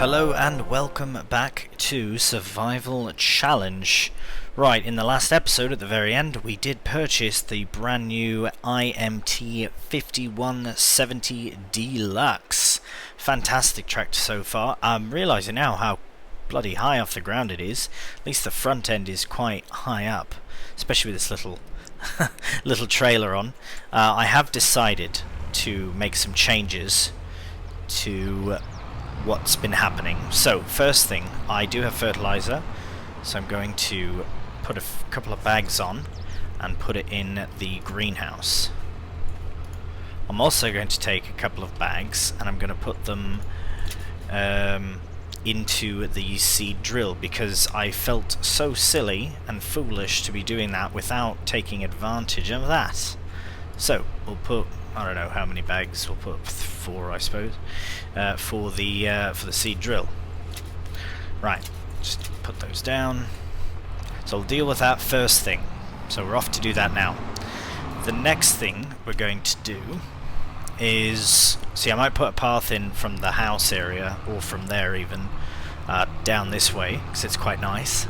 Hello and welcome back to Survival Challenge. Right, in the last episode at the very end we did purchase the brand new IMT 5170 Deluxe. Fantastic tractor so far. I'm realising now how bloody high off the ground it is. At least the front end is quite high up, especially with this little little trailer on. I have decided to make some changes to what's been happening. So first thing, I do have fertilizer, so I'm going to put a couple of bags on and put it in the greenhouse. I'm also going to take a couple of bags and I'm going to put them into the seed drill, because I felt so silly and foolish to be doing that without taking advantage of that. So we'll put, I don't know how many bags, we'll put 4 I suppose, for the seed drill. Right, just put those down. So we'll deal with that first thing. So we're off to do that now. The next thing we're going to do is, see, I might put a path in from the house area, or from there even, down this way, because it's quite nice.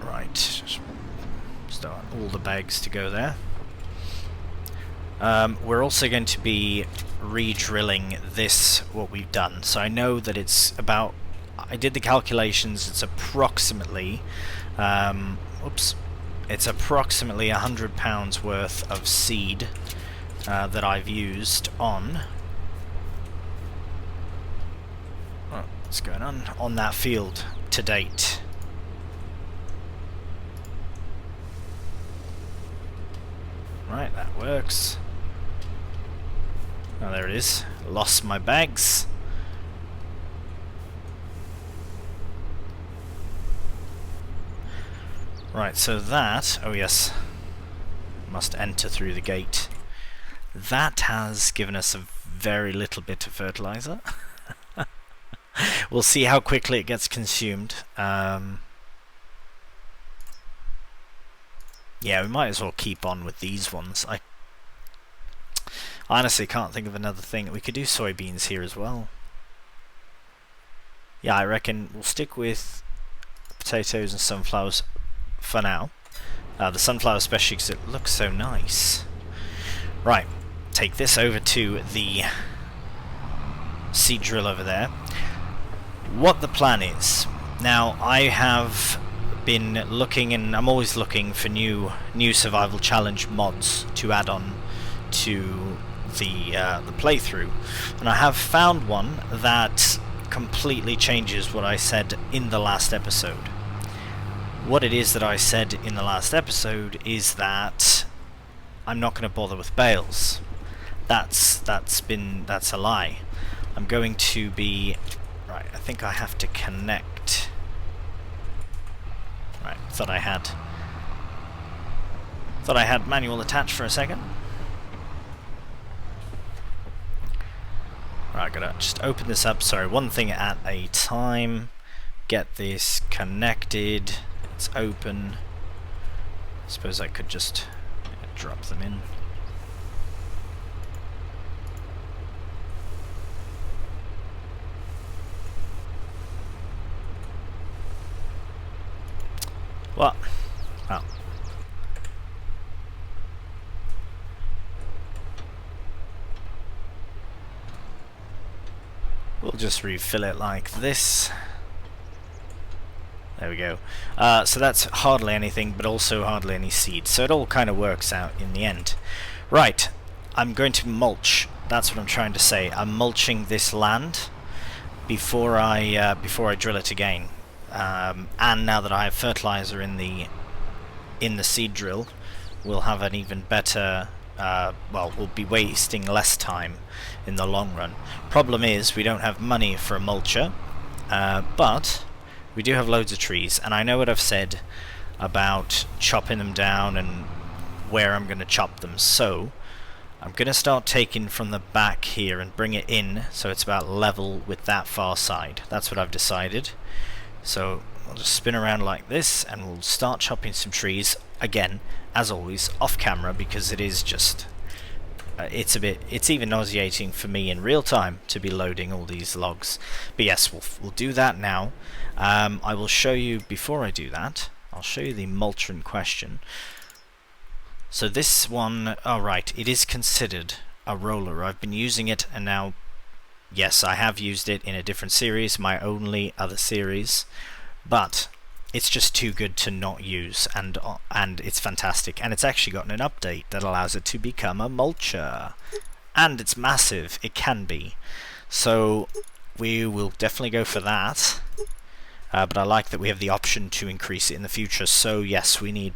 Right, start all the bags to go there. We're also going to be re-drilling this, what we've done. So I know that it's about, I did the calculations, it's approximately, it's approximately £100 worth of seed that I've used on, what's going on that field to date. Right, that works. Oh, there it is. Lost my bags. Right, so that, oh yes, must enter through the gate. That has given us a very little bit of fertilizer. We'll see how quickly it gets consumed. Yeah, we might as well keep on with these ones. I honestly can't think of another thing. We could do soybeans here as well. Yeah, I reckon we'll stick with potatoes and sunflowers for now. The sunflower especially because it looks so nice. Right, take this over to the seed drill over there. What the plan is. Now, I have been looking, and I'm always looking for new survival challenge mods to add on to the playthrough, and I have found one that completely changes what I said in the last episode. What it is that I said in the last episode is that I'm not going to bother with bales. That's a lie. I'm going to be, right, I think I have to connect. Right, thought I had manual attached for a second. Right, I gotta just open this up. Sorry, one thing at a time. Get this connected. It's open. I suppose I could just drop them in. What? Oh. We'll just refill it like this. There we go. So that's hardly anything, but also hardly any seed. So it all kind of works out in the end. Right, I'm going to mulch. That's what I'm trying to say. I'm mulching this land before I drill it again. And now that I have fertilizer in the seed drill, we'll have an even better, well, we'll be wasting less time in the long run. Problem is, we don't have money for a mulcher, but we do have loads of trees, and I know what I've said about chopping them down and where I'm going to chop them, so I'm going to start taking from the back here and bring it in so it's about level with that far side. That's what I've decided. So I'll just spin around like this and we'll start chopping some trees, again, as always, off camera, because it is just it's even nauseating for me in real time to be loading all these logs. But yes, we'll do that now. I will show you, before I do that, I'll show you the mulcher in question. So this one, oh right, it is considered a roller. I've been using it, and now, yes, I have used it in a different series, my only other series, but it's just too good to not use, and it's fantastic, and it's actually gotten an update that allows it to become a mulcher, and it's massive. It can be, so we will definitely go for that. But I like that we have the option to increase it in the future. So yes, we need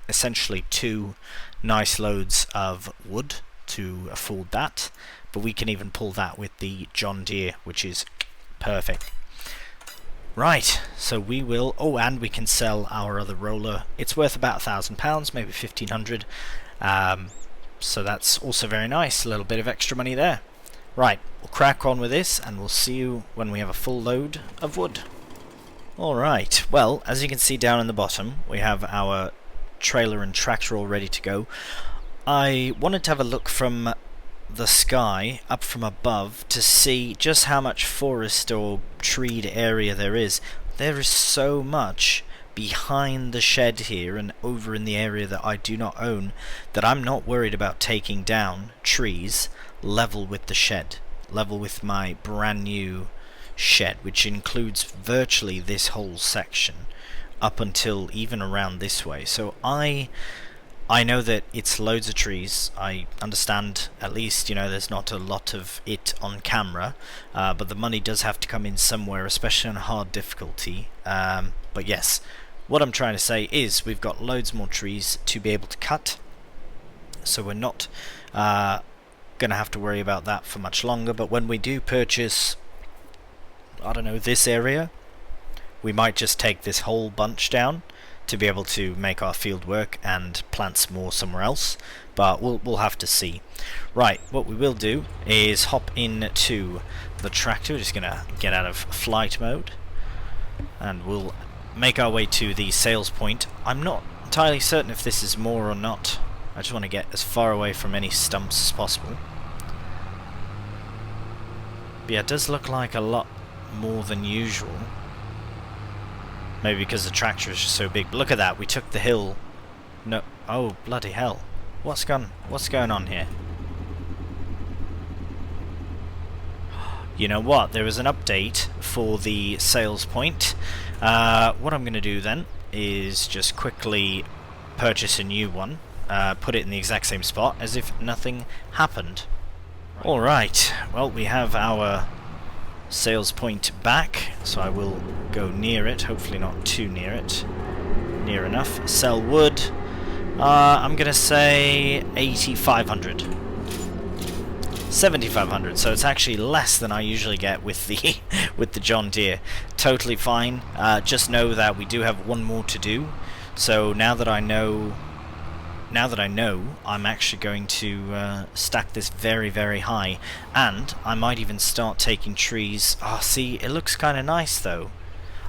essentially 2 nice loads of wood to afford that, but we can even pull that with the John Deere, which is perfect. Right, so we will, oh, and we can sell our other roller. It's worth about £1,000, maybe 1,500. So that's also very nice, a little bit of extra money there. Right, we'll crack on with this, and we'll see you when we have a full load of wood. Alright, well, as you can see down in the bottom, we have our trailer and tractor all ready to go. I wanted to have a look from the sky, up from above, to see just how much forest or treed area there is. There is so much behind the shed here and over in the area that I do not own that I'm not worried about taking down trees level with the shed, level with my brand new shed, which includes virtually this whole section up until even around this way. So I know that it's loads of trees. I understand, at least, you know, there's not a lot of it on camera, but the money does have to come in somewhere, especially on hard difficulty. But yes, what I'm trying to say is we've got loads more trees to be able to cut, so we're not going to have to worry about that for much longer. But when we do purchase, I don't know, this area, we might just take this whole bunch down to be able to make our field work and plant some more somewhere else, but we'll have to see. Right, what we will do is hop into the tractor. We're just gonna get out of flight mode, and we'll make our way to the sales point. I'm not entirely certain if this is more or not. I just want to get as far away from any stumps as possible. But yeah, it does look like a lot more than usual. Maybe because the tractor is just so big. But look at that, we took the hill. No, oh bloody hell! What's going on here? You know what? There was an update for the sales point. What I'm going to do then is just quickly purchase a new one, put it in the exact same spot as if nothing happened. All right. Well, we have our sales point back, so I will go near it, hopefully not too near it, near enough. Sell wood, I'm gonna say 8,500, 7,500, so it's actually less than I usually get with the with the John Deere. Totally fine. Just know that we do have one more to do, so now that I know, I'm actually going to stack this very, very high, and I might even start taking trees. Oh, see, it looks kind of nice though.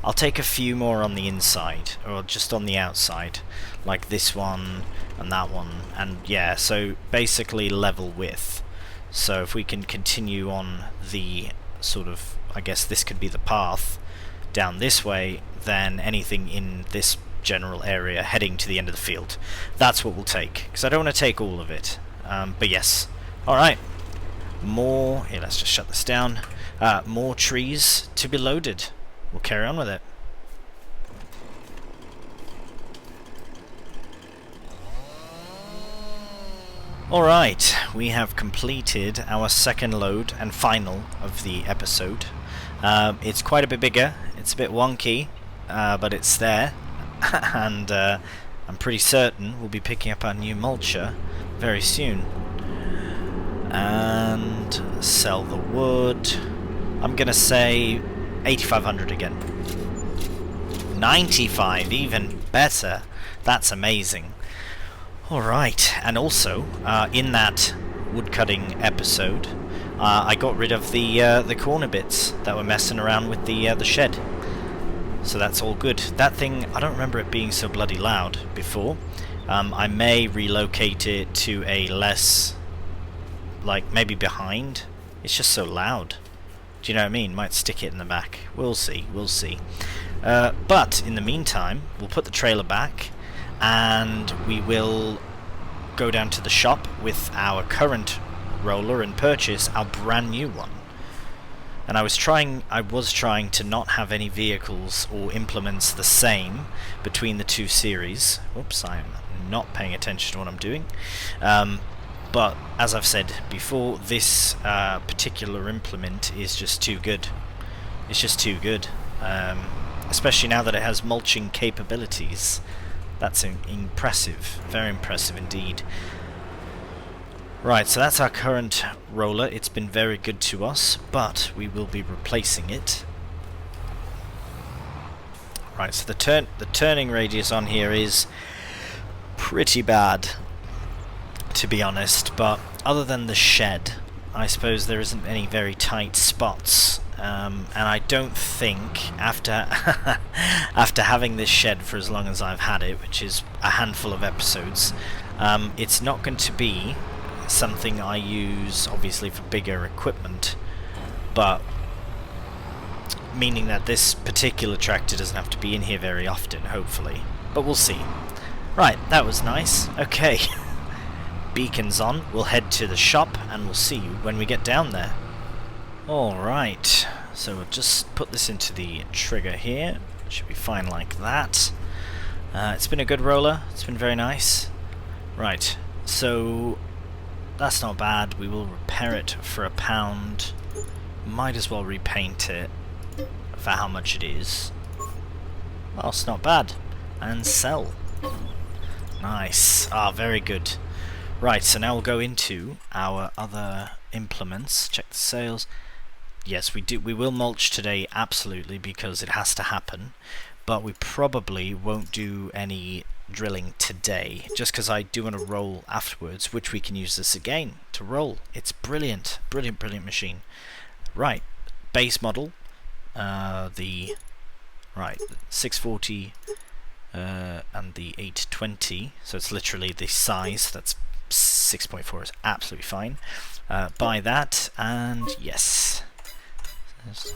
I'll take a few more on the inside, or just on the outside, like this one and that one, and yeah, so basically level width. So if we can continue on the sort of, I guess this could be the path down this way, then anything in this general area heading to the end of the field, that's what we'll take, because I don't want to take all of it. But yes, alright, more, here, let's just shut this down. More trees to be loaded. We'll carry on with it. Alright, we have completed our second load and final of the episode. It's quite a bit bigger, it's a bit wonky, but it's there. And I'm pretty certain we'll be picking up our new mulcher very soon. And sell the wood. I'm gonna say 8,500 again. 95, even better. That's amazing. Alright, and also in that woodcutting episode, I got rid of the corner bits that were messing around with the shed. So that's all good. That thing, I don't remember it being so bloody loud before. I may relocate it to a less like maybe behind. It's just so loud. Do you know what I mean? Might stick it in the back. We'll see, we'll see. But in the meantime, we'll put the trailer back, and we will go down to the shop with our current roller and purchase our brand new one. And I was trying to not have any vehicles or implements the same between the two series. Oops, I'm not paying attention to what I'm doing. But as I've said before, this particular implement is just too good. It's just too good. Especially now that it has mulching capabilities. That's impressive. Very impressive indeed. Right, so that's our current roller. It's been very good to us, but we will be replacing it. Right, so the turning radius on here is pretty bad, to be honest, but other than the shed, I suppose there isn't any very tight spots. And I don't think, after after having this shed for as long as I've had it, which is a handful of episodes, it's not going to be something I use obviously for bigger equipment, but meaning that this particular tractor doesn't have to be in here very often, hopefully, but we'll see. Right, that was nice. Okay. Beacons on. We'll head to the shop and we'll see you when we get down there. Alright, so we'll just put this into the trigger here. Should be fine like that. It's been a good roller. It's been very nice. Right, so that's not bad. We will repair it for £1. Might as well repaint it for how much it is. Well, it's not bad. And sell. Nice. Ah, very good. Right, so now we'll go into our other implements. Check the sales. Yes, we will mulch today, absolutely, because it has to happen. But we probably won't do any drilling today, just because I do want to roll afterwards, which we can use this again to roll. It's brilliant. Brilliant, brilliant machine. Right, base model. The 640 and the 820, so it's literally the size. That's 6.4 is absolutely fine. Buy that, and yes,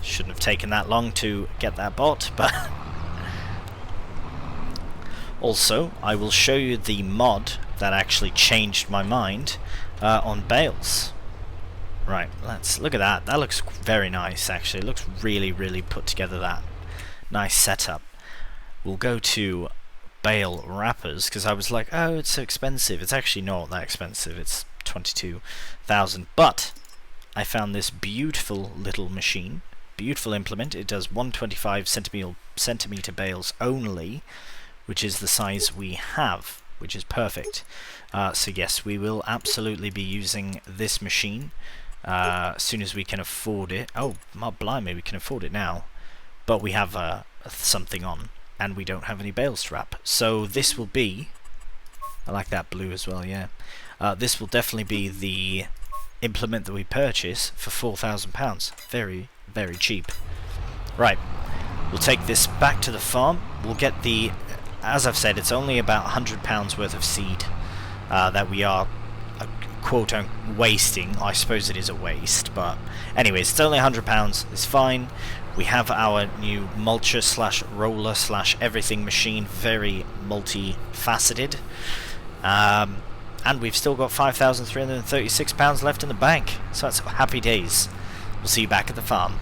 shouldn't have taken that long to get that bought, but also I will show you the mod that actually changed my mind on bales. Right, let's look at that. That looks very nice, actually. It looks really, really put together, that nice setup. We'll go to bale wrappers, because I was like, oh, it's so expensive. It's actually not that expensive. It's 22,000, but I found this beautiful little machine, beautiful implement. It does 125 centimeter bales only, which is the size we have, which is perfect. So yes, we will absolutely be using this machine as soon as we can afford it. Oh, my blimey, we can afford it now, but we have something on, and we don't have any bales to wrap. So this will be, I like that blue as well, yeah. This will definitely be the implement that we purchase for £4,000. Very, very cheap. Right, we'll take this back to the farm. We'll get the, as I've said, it's only about £100 worth of seed that we are quote-unquote wasting. I suppose it is a waste, but anyways, it's only £100. It's fine. We have our new mulcher slash roller slash everything machine, very multifaceted. And we've still got £5,336 left in the bank, so that's happy days. We'll see you back at the farm.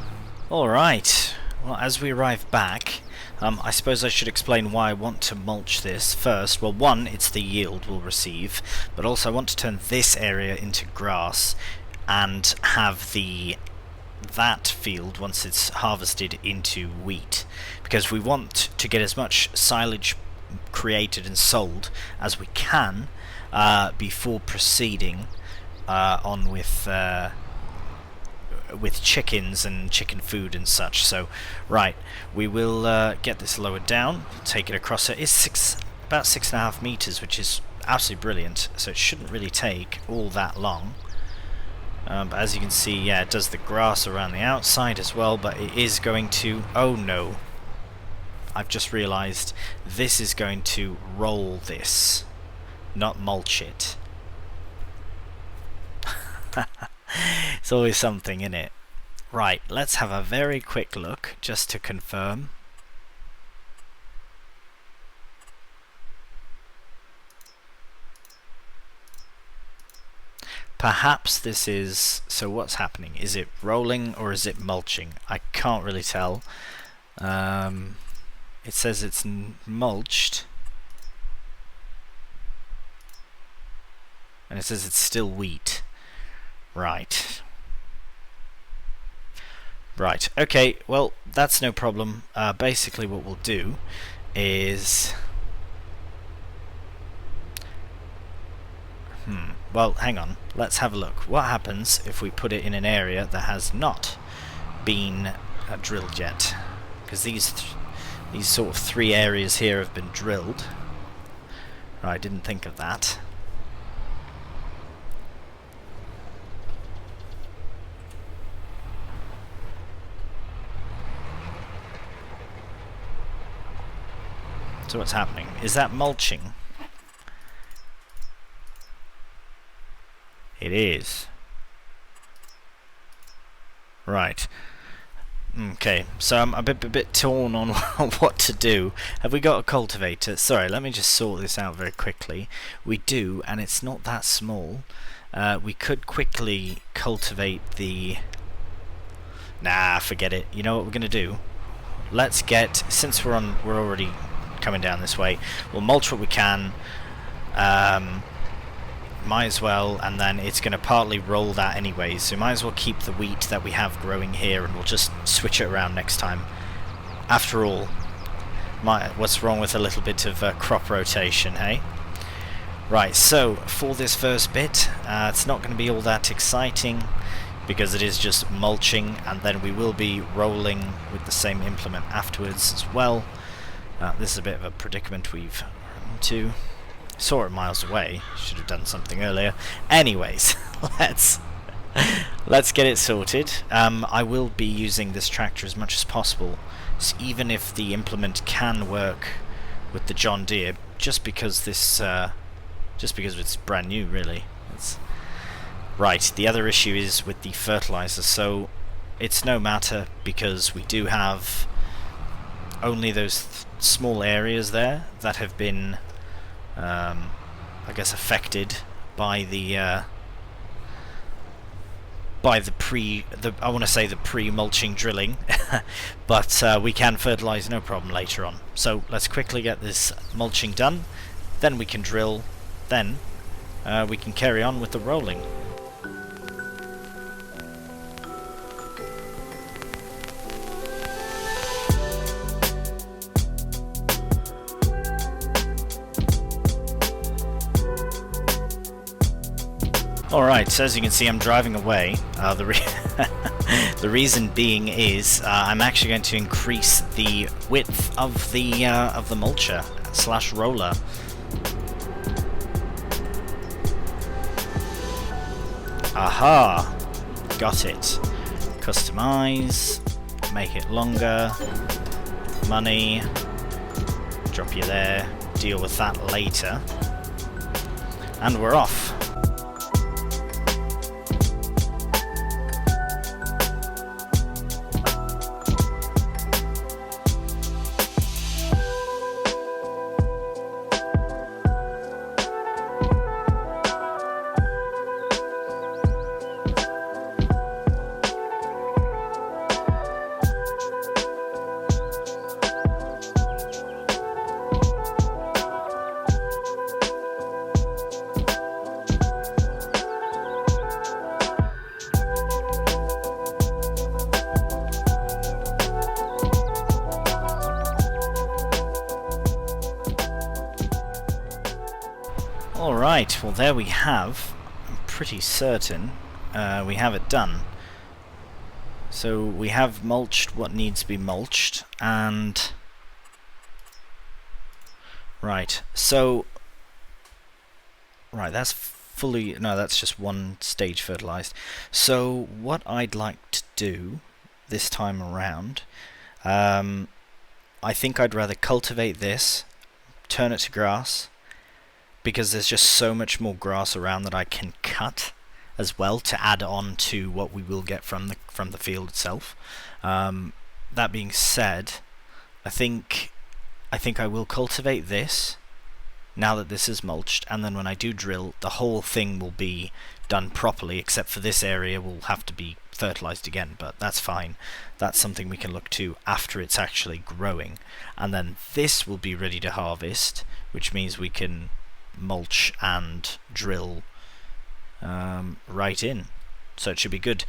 Alright, well, as we arrive back, I suppose I should explain why I want to mulch this first. Well, one, it's the yield we'll receive, but also I want to turn this area into grass and have that field, once it's harvested, into wheat, because we want to get as much silage created and sold as we can before proceeding on with chickens and chicken food and such. So right, we will get this lowered down, take it across it. It's about 6.5 meters, which is absolutely brilliant, so it shouldn't really take all that long. But as you can see, yeah, it does the grass around the outside as well, but it is going to, oh no, I've just realized this is going to roll this, not mulch it. It's always something, in it. Right, let's have a very quick look just to confirm. Perhaps this is... So what's happening? Is it rolling or is it mulching? I can't really tell. It says it's mulched. And it says it's still wheat. Right. Right, okay, well, that's no problem. Basically what we'll do is... Well, hang on. Let's have a look. What happens if we put it in an area that has not been drilled yet? Because these sort of 3 areas here have been drilled. I didn't think of that. So what's happening? Is that mulching? It is. Right. Okay, so I'm a bit torn on what to do. Have we got a cultivator? Sorry, let me just sort this out very quickly. We do, and it's not that small. We could quickly cultivate the... Nah, forget it. You know what we're gonna do? Let's get, since we're already coming down this way, we'll mulch what we can. Might as well, and then it's going to partly roll that anyway, so might as well keep the wheat that we have growing here, and we'll just switch it around next time. After all, what's wrong with a little bit of crop rotation, hey? Right, so for this first bit, it's not going to be all that exciting because it is just mulching, and then we will be rolling with the same implement afterwards as well. This is a bit of a predicament we've run into. Saw it miles away. Should have done something earlier. Anyways, let's get it sorted. I will be using this tractor as much as possible, so even if the implement can work with the John Deere, just because it's brand new, really. Right. The other issue is with the fertilizer. So it's no matter because we do have only those small areas there that have been, I guess, affected by the I want to say the pre-mulching drilling, but we can fertilize no problem later on. So let's quickly get this mulching done, then we can drill, then we can carry on with the rolling. Alright, so as you can see, I'm driving away. The reason being is I'm actually going to increase the width of the mulcher / roller. Aha! Got it. Customize, make it longer, money, drop you there, deal with that later, and we're off. Alright, well there we have. I'm pretty certain we have it done. So we have mulched what needs to be mulched, and right, so that's fully, no, that's just one stage fertilized. So what I'd like to do this time around, I think I'd rather cultivate this, turn it to grass, because there's just so much more grass around that I can cut as well to add on to what we will get from the field itself. That being said, I think I will cultivate this now that this is mulched, and then when I do drill, the whole thing will be done properly, except for this area will have to be fertilized again, but that's fine. That's something we can look to after it's actually growing. And then this will be ready to harvest, which means we can mulch and drill right in. So it should be good.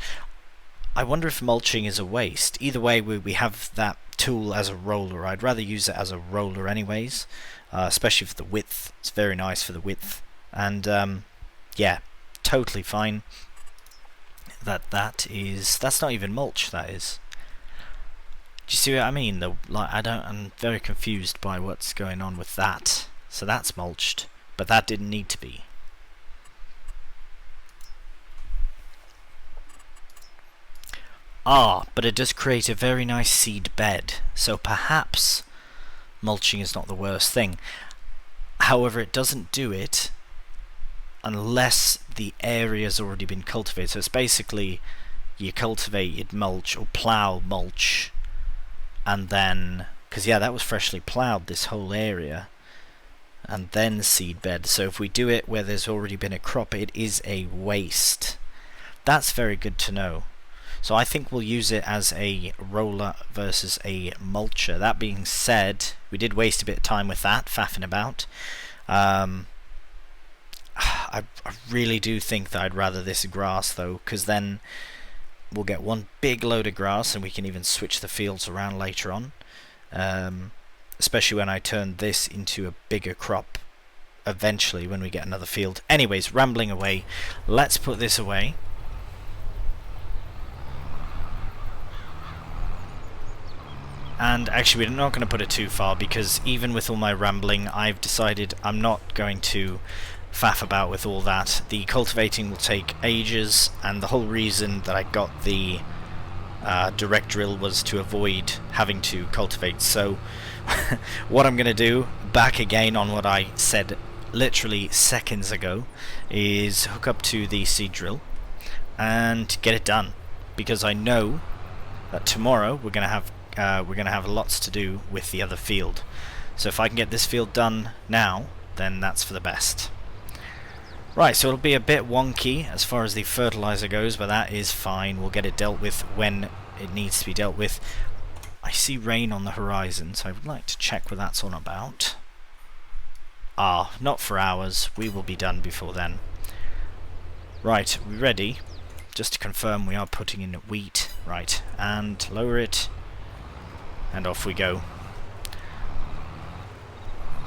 I wonder if mulching is a waste. Either way, we have that tool as a roller. I'd rather use it as a roller anyways, especially for the width. It's very nice for the width. And yeah, totally fine. That's not even mulch, that is. Do you see what I mean? I'm very confused by what's going on with that. So that's mulched, but that didn't need to be. But it does create a very nice seed bed, so perhaps mulching is not the worst thing. However, it doesn't do it unless the area's already been cultivated. So it's basically you cultivated mulch or plough mulch, and then, because yeah, that was freshly ploughed, this whole area, and then seed bed. So if we do it where there's already been a crop, it is a waste. That's very good to know. So I think we'll use it as a roller versus a mulcher. That being said, we did waste a bit of time with that, faffing about. I really do think that I'd rather this grass though, because then we'll get one big load of grass and we can even switch the fields around later on. Especially when I turn this into a bigger crop eventually when we get another field. Anyways, rambling away, let's put this away. And actually we're not going to put it too far, because even with all my rambling, I've decided I'm not going to faff about with all that. The cultivating will take ages, and the whole reason that I got the direct drill was to avoid having to cultivate. So what I'm going to do, back again on what I said literally seconds ago, is hook up to the seed drill and get it done, because I know that tomorrow we're going to have lots to do with the other field. So if I can get this field done now, then that's for the best. Right, so it'll be a bit wonky as far as the fertilizer goes, but that is fine. We'll get it dealt with when it needs to be dealt with. I see rain on the horizon, so I would like to check what that's on about. Not for hours. We will be done before then. Right, we ready? Just to confirm, we are putting in wheat. Right, and lower it. And off we go.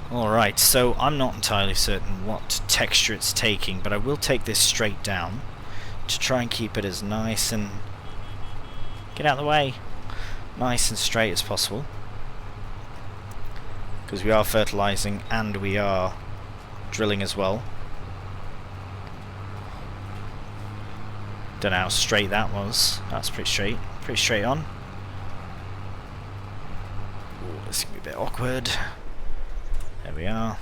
Alright, so I'm not entirely certain what texture it's taking, but I will take this straight down to try and keep it as nice and... get out of the way! Nice and straight as possible. Because we are fertilizing and we are drilling as well. Don't know how straight that was. That's pretty straight. Pretty straight on. Ooh, this is going to be a bit awkward. There we are.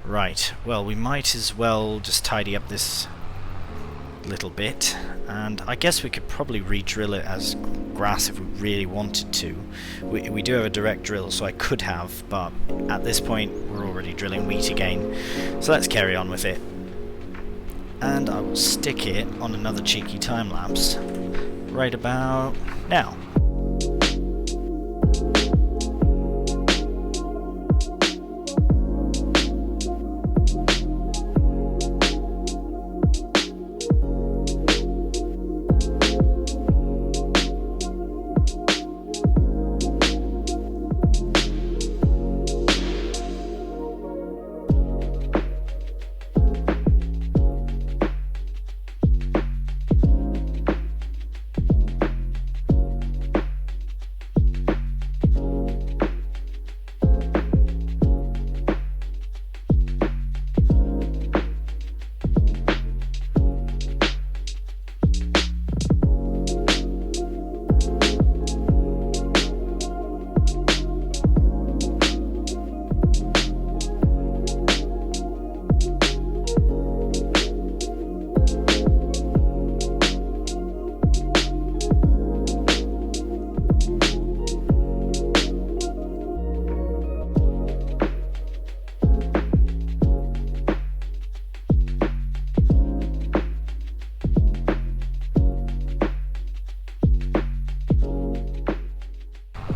Right, well, we might as well just tidy up this little bit, and I guess we could probably re-drill it as grass if we really wanted to. We do have a direct drill, so I could have, but at this point we're already drilling wheat again, so let's carry on with it. And I will stick it on another cheeky time lapse right about now.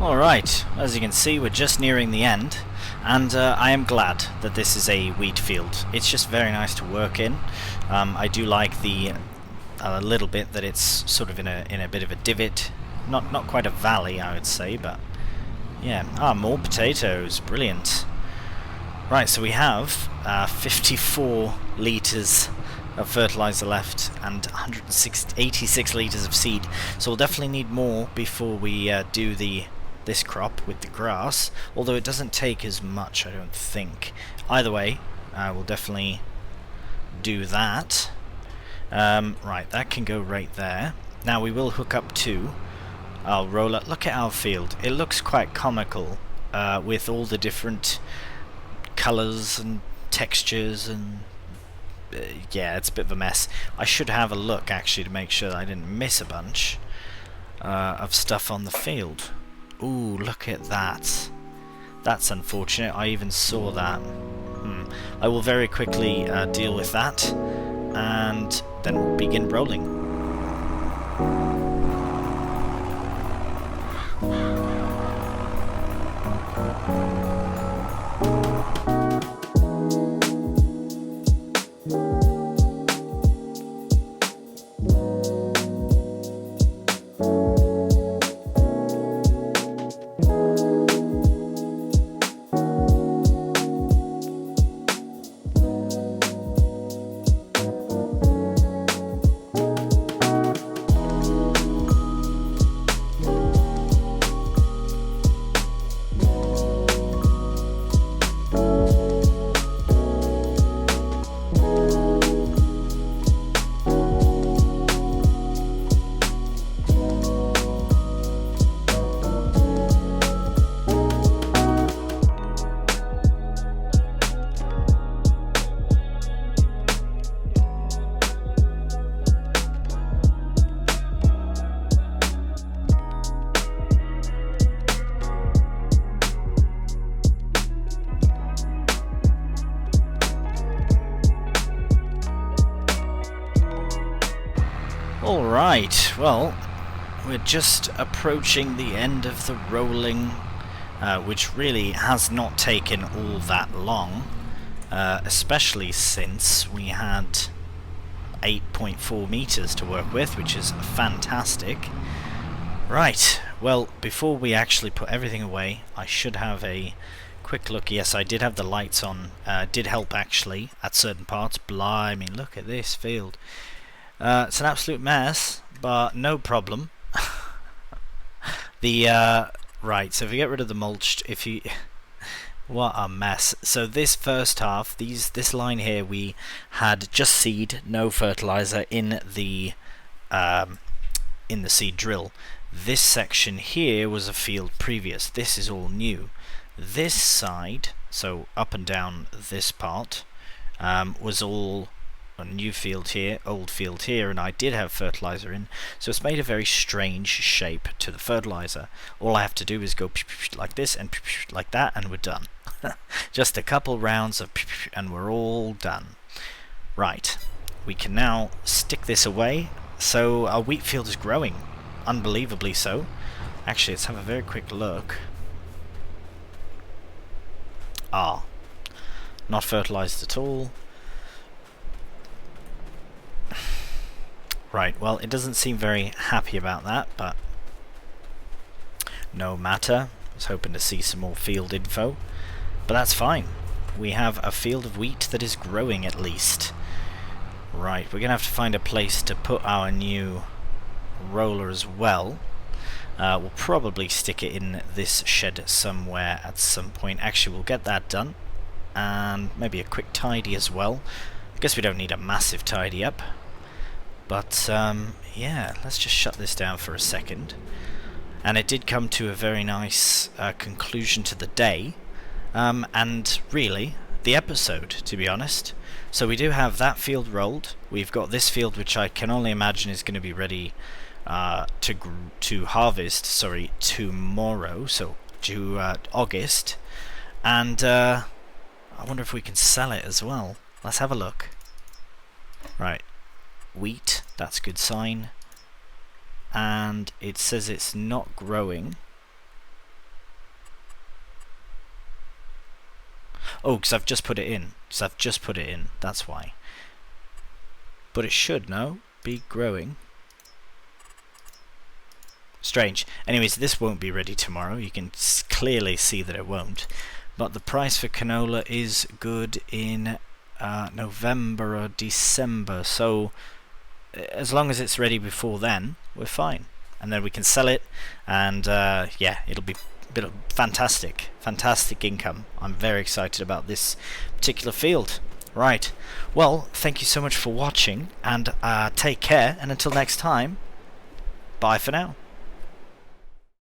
Alright, as you can see we're just nearing the end, and I am glad that this is a wheat field. It's just very nice to work in. I do like the a little bit that it's sort of in a bit of a divot, not quite a valley I would say, but yeah. More potatoes, brilliant. Right, so we have 54 litres of fertilizer left and 86 litres of seed, so we'll definitely need more before we do this crop with the grass, although it doesn't take as much, I don't think. Either way, we'll definitely do that. Right, that can go right there. Now we will hook up to our roller. Look at our field. It looks quite comical with all the different colours and textures, and yeah, it's a bit of a mess. I should have a look actually to make sure that I didn't miss a bunch of stuff on the field. Ooh, look at that. That's unfortunate. I even saw that. I will very quickly deal with that, and then we'll begin rolling. Alright, well, we're just approaching the end of the rolling, which really has not taken all that long, especially since we had 8.4 meters to work with, which is fantastic. Right, well, before we actually put everything away, I should have a quick look. Yes, I did have the lights on, did help actually at certain parts. Blimey, look at this field. It's an absolute mess, but no problem. Right, so if you get rid of the mulched, what a mess. So this first half, this line here, we had just seed, no fertilizer in the seed drill. This section here was a field previous. This is all new. This side, so up and down this part, was all a new field here, old field here, and I did have fertilizer in, so it's made a very strange shape to the fertilizer. All I have to do is go like this and like that, and we're done. Just a couple rounds of and we're all done. Right, we can now stick this away. So our wheat field is growing, unbelievably so. Actually, let's have a very quick look. Not fertilized at all. Right, well, it doesn't seem very happy about that, but no matter. I was hoping to see some more field info, but that's fine. We have a field of wheat that is growing at least. Right, we're going to have to find a place to put our new roller as well. We'll probably stick it in this shed somewhere at some point. Actually, we'll get that done, and maybe a quick tidy as well. I guess we don't need a massive tidy up. But yeah, let's just shut this down for a second. And it did come to a very nice conclusion to the day, and really the episode, to be honest. So we do have that field rolled. We've got this field, which I can only imagine is going to be ready to harvest. Sorry, tomorrow. So to August, and I wonder if we can sell it as well. Let's have a look. Right. Wheat, that's a good sign, and it says it's not growing. Oh, because I've just put it in. That's why. But it should, no? Be growing. Strange. Anyways, this won't be ready tomorrow. You can clearly see that it won't. But the price for canola is good in November or December. So as long as it's ready before then, we're fine. And then we can sell it, and yeah, it'll be a bit of fantastic income. I'm very excited about this particular field. Right, well, thank you so much for watching, and take care, and until next time, bye for now.